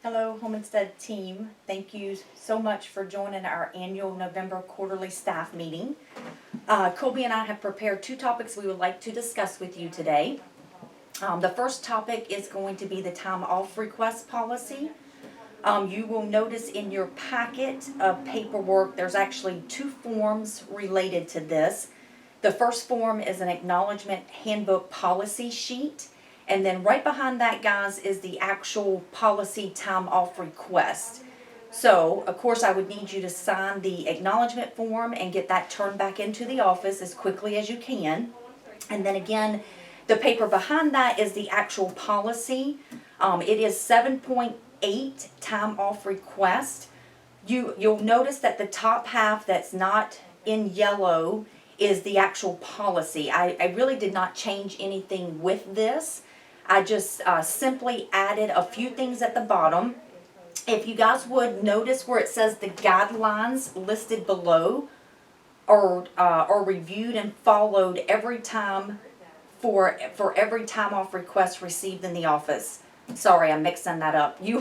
Hello, Homestead team. Thank you so much for joining our annual November quarterly staff meeting. Colby and I have prepared two topics we would like to discuss with you today. The first topic is going to be the time off request policy. You will notice in your packet of paperwork, there's actually two forms related to this. The first form is an acknowledgement handbook policy sheet. And then right behind that, guys, is the actual policy time off request. So, of course, I would need you to sign the acknowledgement form and get that turned back into the office as quickly as you can. And then again, the paper behind that is the actual policy. It is 7.8 time off request. You'll notice that the top half that's not in yellow is the actual policy. I really did not change anything with this. I just simply added a few things at the bottom. If you guys would notice where it says the guidelines listed below are reviewed and followed every time for every time off request received in the office. Sorry, I'm mixing that up. You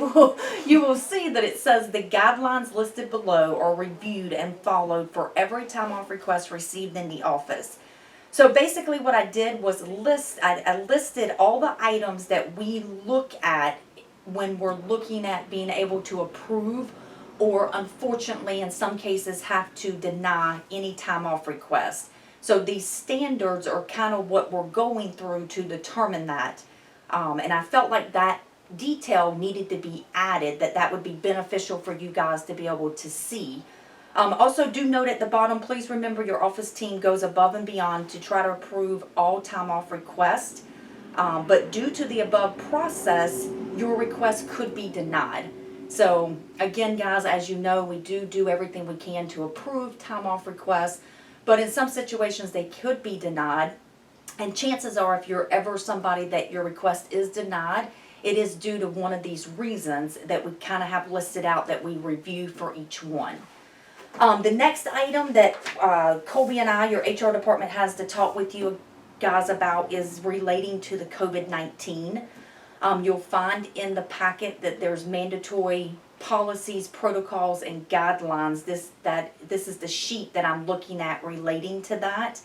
will see that it says the guidelines listed below are reviewed and followed for every time off request received in the office. So basically what I did was I listed all the items that we look at when we're looking at being able to approve or unfortunately in some cases have to deny any time off request. So these standards are kind of what we're going through to determine that. And I felt like that detail needed to be added, that would be beneficial for you guys to be able to see. Also, do note at the bottom, please remember your office team goes above and beyond to try to approve all time off requests. But due to the above process, your request could be denied. So again, guys, as you know, we do everything we can to approve time off requests, but in some situations they could be denied. And chances are, if you're ever somebody that your request is denied, it is due to one of these reasons that we kind of have listed out that we review for each one. The next item that Colby and I, your HR department, has to talk with you guys about is relating to the COVID-19. You'll find in the packet that there's mandatory policies, protocols, and guidelines. This is the sheet that I'm looking at relating to that.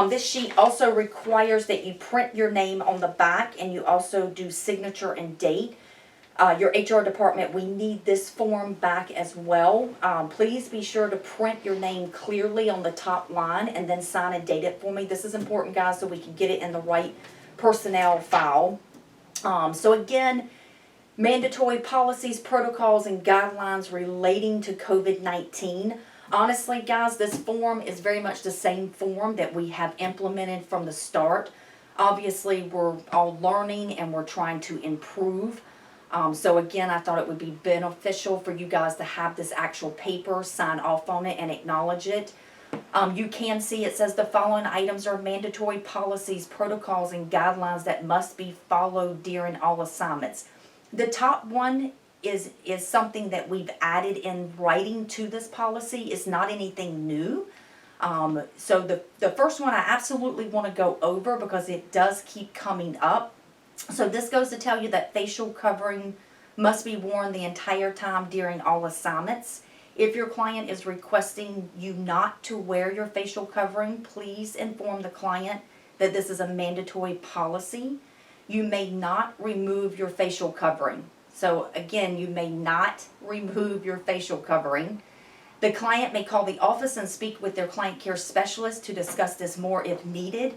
This sheet also requires that you print your name on the back and you also do signature and date. Your HR department, we need this form back as well. Please be sure to print your name clearly on the top line and then sign and date it for me. This is important, guys, so we can get it in the right personnel file. So again, mandatory policies, protocols, and guidelines relating to COVID-19. Honestly, guys, this form is very much the same form that we have implemented from the start. Obviously, we're all learning and we're trying to improve. So again, I thought it would be beneficial for you guys to have this actual paper, sign off on it, and acknowledge it. You can see it says the following items are mandatory policies, protocols, and guidelines that must be followed during all assignments. The top one is something that we've added in writing to this policy. It's not anything new. So the first one I absolutely want to go over because it does keep coming up. So this goes to tell you that facial covering must be worn the entire time during all assignments. If your client is requesting you not to wear your facial covering, please inform the client that this is a mandatory policy. You may not remove your facial covering. So again, you may not remove your facial covering. The client may call the office and speak with their client care specialist to discuss this more if needed.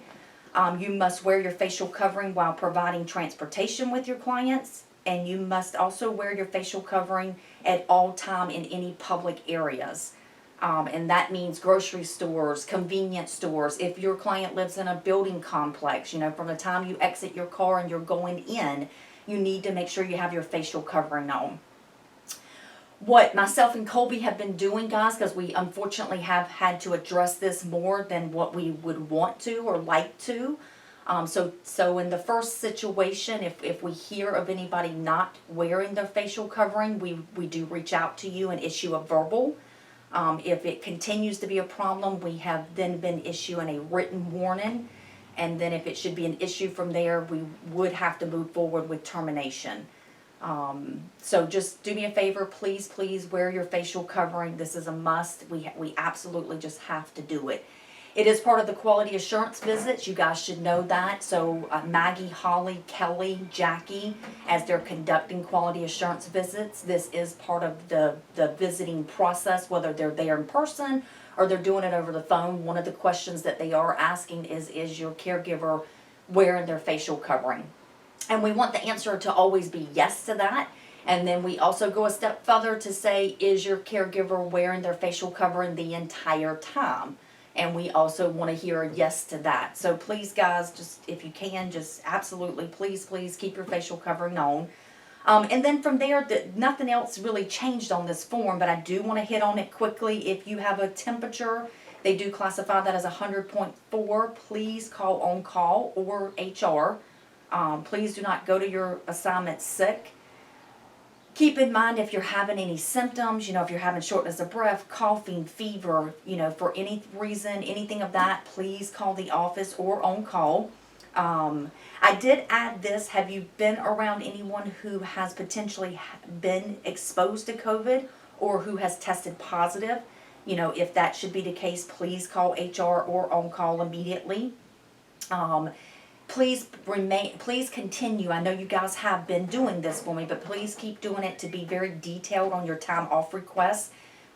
You must wear your facial covering while providing transportation with your clients, and you must also wear your facial covering at all time in any public areas. And that means grocery stores, convenience stores. If your client lives in a building complex, from the time you exit your car and you're going in, you need to make sure you have your facial covering on. What myself and Colby have been doing, guys, because we unfortunately have had to address this more than what we would want to or like to. So in the first situation, if we hear of anybody not wearing their facial covering, we do reach out to you and issue a verbal. If it continues to be a problem, we have then been issuing a written warning. And then if it should be an issue from there, we would have to move forward with termination. So just do me a favor, please, please wear your facial covering. This is a must. We absolutely just have to do it. It is part of the quality assurance visits. You guys should know that. So Maggie, Holly, Kelly, Jackie, as they're conducting quality assurance visits, this is part of the visiting process, whether they're there in person or they're doing it over the phone. One of the questions that they are asking is your caregiver wearing their facial covering? And we want the answer to always be yes to that. And then we also go a step further to say, is your caregiver wearing their facial covering the entire time? And we also want to hear a yes to that. So please, guys, just if you can, just absolutely, please, please keep your facial covering on. And then from there, nothing else really changed on this form, but I do want to hit on it quickly. If you have a temperature, they do classify that as 100.4. Please call on call or HR. Please do not go to your assignment sick. Keep in mind if you're having any symptoms, if you're having shortness of breath, coughing, fever, for any reason, anything of that, please call the office or on call. I did add this. Have you been around anyone who has potentially been exposed to COVID or who has tested positive? If that should be the case, please call HR or on call immediately. Please continue. I know you guys have been doing this for me, but please keep doing it to be very detailed on your time off requests.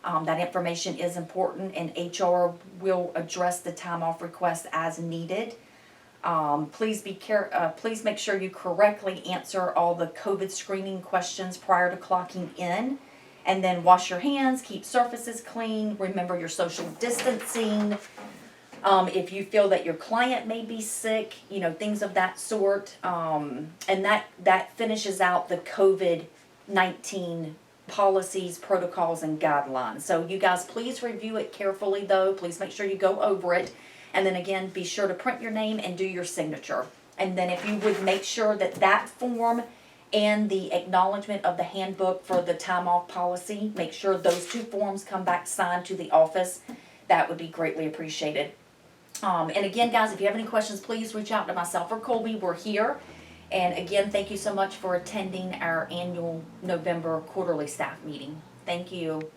That information is important, and HR will address the time off request as needed. Please make sure you correctly answer all the COVID screening questions prior to clocking in. And then wash your hands, keep surfaces clean, remember your social distancing. If you feel that your client may be sick, things of that sort. And that finishes out the COVID-19 policies, protocols, and guidelines. So you guys, please review it carefully, though. Please make sure you go over it. And then again, be sure to print your name and do your signature. And then if you would make sure that form and the acknowledgement of the handbook for the time off policy, make sure those two forms come back signed to the office. That would be greatly appreciated. And again, guys, if you have any questions, please reach out to myself or Colby. We're here. And again, thank you so much for attending our annual November quarterly staff meeting. Thank you.